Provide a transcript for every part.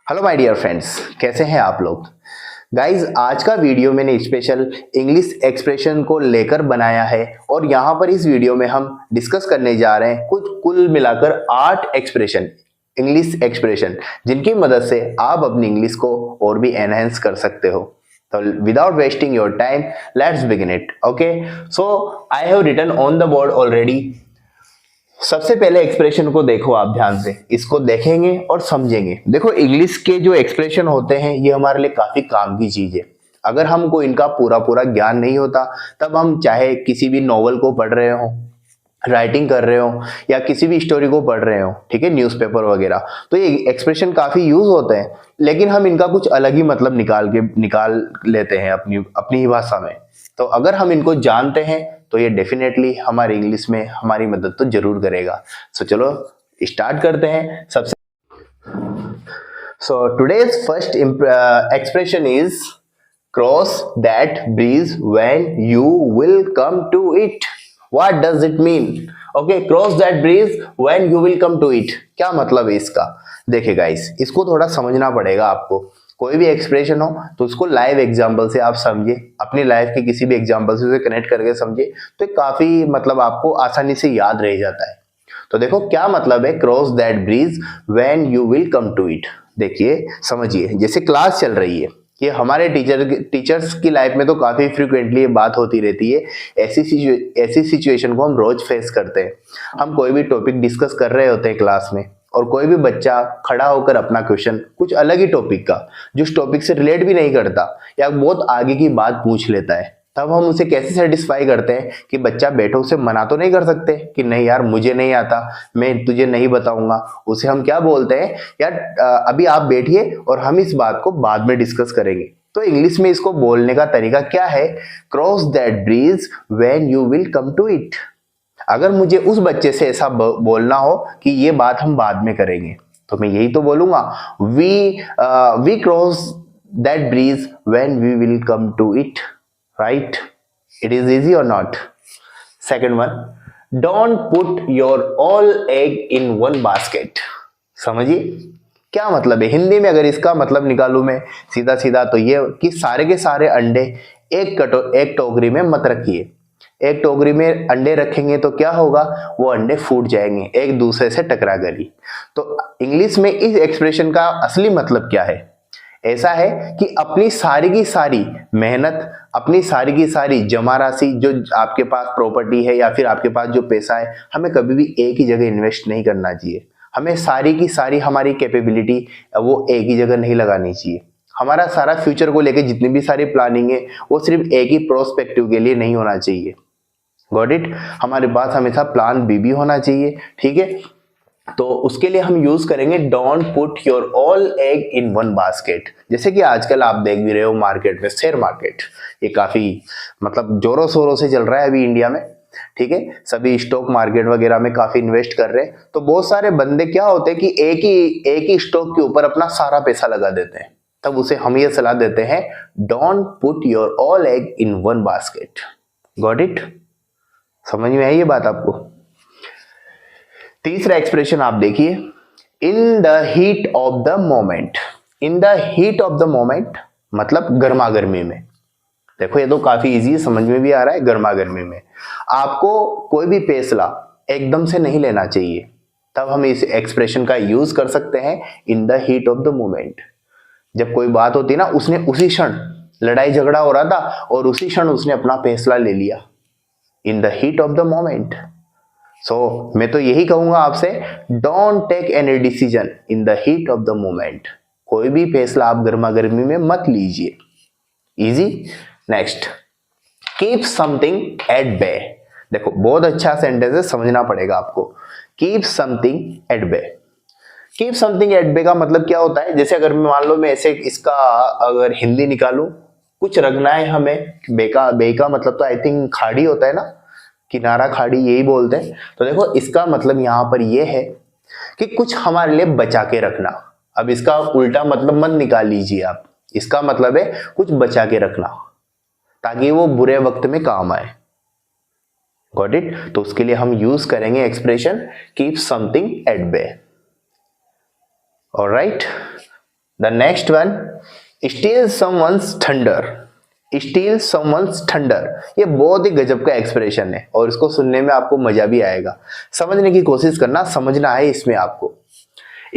Hello my dear friends, कैसे हैं आप लोग। गाइज, आज का वीडियो मैंने स्पेशल इंग्लिश एक्सप्रेशन को लेकर बनाया है और यहाँ पर इस वीडियो में हम डिस्कस करने जा रहे हैं कुछ कुल मिलाकर 8 एक्सप्रेशन, इंग्लिश एक्सप्रेशन, जिनकी मदद से आप अपनी इंग्लिश को और भी एनहेंस कर सकते हो। तो without wasting your time, let's begin it. Okay, so I have written on the board already. सबसे पहले एक्सप्रेशन को देखो आप ध्यान से, इसको देखेंगे और समझेंगे। देखो, इंग्लिश के जो एक्सप्रेशन होते हैं ये हमारे लिए काफी काम की चीज है। अगर हमको इनका पूरा पूरा ज्ञान नहीं होता, तब हम चाहे किसी भी नॉवल को पढ़ रहे हो, राइटिंग कर रहे हो या किसी भी स्टोरी को पढ़ रहे हो, ठीक है, न्यूज़पेपर वगैरह, तो ये एक्सप्रेशन काफी यूज होते हैं, लेकिन हम इनका कुछ अलग ही मतलब निकाल लेते हैं अपनी अपनी ही भाषा में। तो अगर हम इनको जानते हैं तो ये डेफिनेटली हमारी इंग्लिश में हमारी मदद तो जरूर करेगा। सो चलो स्टार्ट करते हैं। So today's first expression is cross that bridge when you will come to it. What does it mean? Okay, cross that bridge when you will come to it, क्या मतलब है इसका? देखिए गाइस, इसको थोड़ा समझना पड़ेगा आपको। कोई भी एक्सप्रेशन हो तो उसको लाइव एग्जांपल से आप समझे, अपनी लाइफ के किसी भी एग्जांपल से उसे कनेक्ट करके समझे, तो काफी मतलब आपको आसानी से याद रह जाता है। तो देखो क्या मतलब है cross that bridge when you will come to it. देखिए, समझिए, जैसे क्लास चल रही है, ये हमारे टीचर्स की लाइफ में तो काफी फ्रिक्वेंटली ये बात होती रहती है। ऐसी सिचुएशन को हम रोज फेस करते हैं। हम कोई भी टॉपिक डिस्कस कर रहे होते हैं क्लास में, और कोई भी बच्चा खड़ा होकर अपना क्वेश्चन कुछ अलग ही टॉपिक का, जो उस टॉपिक से रिलेट भी नहीं करता या बहुत आगे की बात पूछ लेता है, तब हम उसे कैसे सेटिस्फाई करते हैं कि बच्चा बैठो, उसे मना तो नहीं कर सकते कि नहीं यार मुझे नहीं आता, मैं तुझे नहीं बताऊंगा। उसे हम क्या बोलते हैं, यार अभी आप बैठिए और हम इस बात को बाद में डिस्कस करेंगे। तो इंग्लिश में इसको बोलने का तरीका क्या है? Cross that bridge when you will come to it. अगर मुझे उस बच्चे से ऐसा बोलना हो कि ये बात हम बाद में करेंगे, तो मैं यही तो बोलूंगा, we cross that bridge when we will come to it. Right? It is easy और not? Second one, don't put your all egg in one basket. समझिए क्या मतलब है हिंदी में? अगर इसका मतलब निकालूं मैं सीधा सीधा, तो ये कि सारे के सारे अंडे एक टोकरी में मत रखिए। एक टोकरी में अंडे रखेंगे तो क्या होगा? वो अंडे फूट जाएंगे एक दूसरे से टकरा कर ही। तो इंग्लिश में इस एक्सप्रेशन का असली मतलब क्या है? ऐसा है कि अपनी सारी की सारी मेहनत, अपनी सारी की सारी जमा राशि, जो आपके पास प्रॉपर्टी है या फिर आपके पास जो पैसा है, हमें कभी भी एक ही जगह इन्वेस्ट नहीं करना चाहिए। हमें सारी की सारी हमारी कैपेबिलिटी वो एक ही जगह नहीं लगानी चाहिए। हमारा सारा फ्यूचर को लेकर जितनी भी सारी प्लानिंग है, वो सिर्फ एक ही प्रोस्पेक्टिव के लिए नहीं होना चाहिए। Got it? हमारे पास हमेशा प्लान बी भी होना चाहिए, ठीक है? तो उसके लिए हम यूज करेंगे don't put your all egg in one basket. जैसे कि आजकल आप देख भी रहे हो मार्केट में, शेयर मार्केट ये काफी मतलब जोरों शोरों से चल रहा है अभी इंडिया में, ठीक है? सभी स्टॉक मार्केट वगैरह में काफी इन्वेस्ट कर रहे हैं। तो बहुत सारे बंदे क्या होते हैं कि एक ही स्टॉक के ऊपर अपना सारा पैसा लगा देते हैं। तब उसे हम ये सलाह देते हैं, don't put your all egg in one basket. Got it? समझ में आई ये बात आपको? तीसरा एक्सप्रेशन आप देखिए, इन the heat of the moment. In the heat of the moment मतलब गर्मा गर्मी में। देखो, ये तो काफी इजी है, समझ में भी आ रहा है। गर्मा गर्मी में आपको कोई भी फैसला एकदम से नहीं लेना चाहिए, तब हम इस एक्सप्रेशन का यूज कर सकते हैं, इन the heat of the moment. जब कोई बात होती है ना, उसने उसी क्षण, लड़ाई झगड़ा हो रहा था और उसी क्षण उसने अपना फैसला ले लिया, in the heat of the moment. So मैं तो यही कहूंगा आपसे, don't take any decision in the heat of the moment. कोई भी फैसला आप गर्मा गर्मी में मत लीजिए। Easy. Next, keep something at bay. देखो, बहुत अच्छा सेंटेंस है, समझना पड़ेगा आपको। Keep something at bay. Keep something at bay का मतलब क्या होता है? जैसे अगर मान लो मैं ऐसे इसका अगर हिंदी निकालूं, कुछ रखना है हमें। बे का मतलब तो आई थिंक खाड़ी होता है ना, किनारा खाड़ी यही बोलते हैं। तो देखो, इसका मतलब यहां पर यह है कि कुछ हमारे लिए बचा के रखना। अब इसका उल्टा मतलब मत निकाल लीजिए आप। इसका मतलब है कुछ बचा के रखना ताकि वो बुरे वक्त में काम आए। Got it? तो उसके लिए हम यूज करेंगे expression keep something at bay. Alright, the next one, steal someone's thunder. Steal someone's thunder, ये बहुत ही गजब का एक्सप्रेशन है और इसको सुनने में आपको मजा भी आएगा। समझने की कोशिश करना, समझना है इसमें आपको।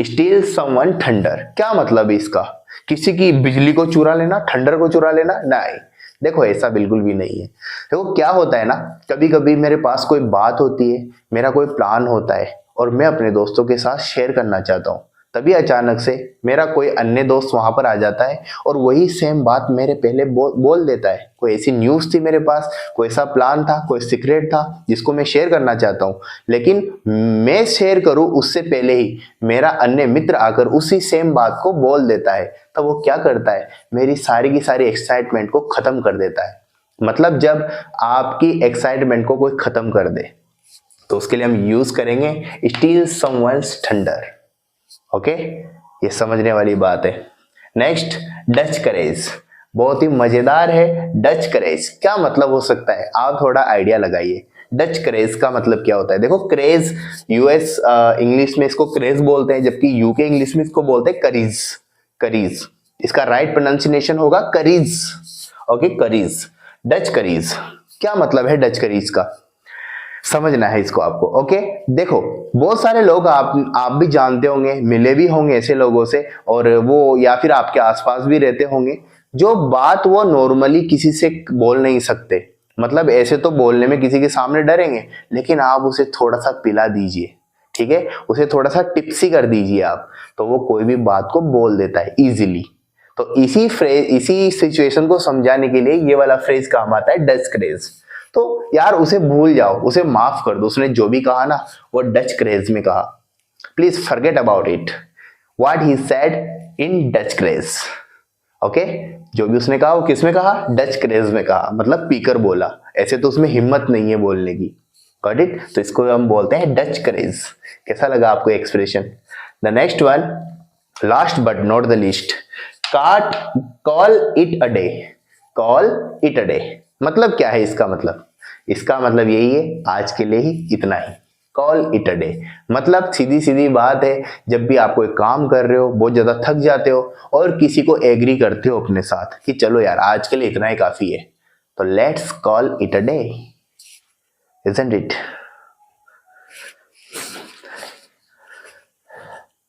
स्टील समवन थंडर, क्या मतलब है इसका? किसी की बिजली को चुरा लेना, थंडर को चुरा लेना? नहीं, देखो ऐसा बिल्कुल भी नहीं है। देखो क्या होता है ना, कभी कभी मेरे पास कोई बात होती है, मेरा कोई प्लान होता है और मैं अपने दोस्तों के साथ शेयर करना चाहता हूँ, तभी अचानक से मेरा कोई अन्य दोस्त वहां पर आ जाता है और वही सेम बात मेरे पहले बोल देता है। कोई ऐसी न्यूज़ थी मेरे पास, कोई ऐसा प्लान था, कोई सीक्रेट था जिसको मैं शेयर करना चाहता हूँ, लेकिन मैं शेयर करूँ उससे पहले ही मेरा अन्य मित्र आकर उसी सेम बात को बोल देता है। तब वो क्या करता है, मेरी सारी की सारी एक्साइटमेंट को खत्म कर देता है। मतलब जब आपकी एक्साइटमेंट को कोई खत्म कर दे तो उसके लिए हम यूज करेंगे स्टील समवन्स थंडर। ओके, ये समझने वाली बात है। नेक्स्ट, डच करेज, बहुत ही मजेदार है। डच करेज क्या मतलब हो सकता है, आप थोड़ा आइडिया लगाइए। डच क्रेज का मतलब क्या होता है? देखो क्रेज यूएस इंग्लिश में इसको क्रेज बोलते हैं, जबकि यूके इंग्लिश में इसको बोलते हैं करीज। करीज, इसका राइट प्रोनाउंसिएशन होगा curries. Okay, curries, Dutch curries, क्या मतलब है डच करीज का, समझना है इसको आपको। ओके, देखो बहुत सारे लोग आप भी जानते होंगे, मिले भी होंगे ऐसे लोगों से, और वो या फिर आपके आसपास भी रहते होंगे, जो बात वो नॉर्मली किसी से बोल नहीं सकते। मतलब ऐसे तो बोलने में किसी के सामने डरेंगे, लेकिन आप उसे थोड़ा सा पिला दीजिए, ठीक है, उसे थोड़ा सा टिप्सी कर दीजिए आप, तो वो कोई भी बात को बोल देता है इजीली। तो इसी सिचुएशन को समझाने के लिए ये वाला फ्रेज काम आता है, डच क्रेज। तो यार उसे भूल जाओ, उसे माफ कर दो, उसने जो भी कहा ना वो डच क्रेज में कहा। Please forget about it, what he said in Dutch craze. Okay, जो भी उसने कहा वो किस में कहा, डच क्रेज में कहा, मतलब पीकर बोला, ऐसे तो उसमें हिम्मत नहीं है बोलने की। Got it? तो इसको हम बोलते हैं डच क्रेज। कैसा लगा आपको expression? The next one, last but not the least, cut call it a day. Call it a day मतलब क्या है इसका मतलब? इसका मतलब यही है, आज के लिए ही इतना ही। कॉल इट अ डे मतलब सीधी सीधी बात है, जब भी आप कोई काम कर रहे हो, बहुत ज्यादा थक जाते हो और किसी को एग्री करते हो अपने साथ कि चलो यार आज के लिए इतना ही काफी है, तो let's call it a day, isn't it?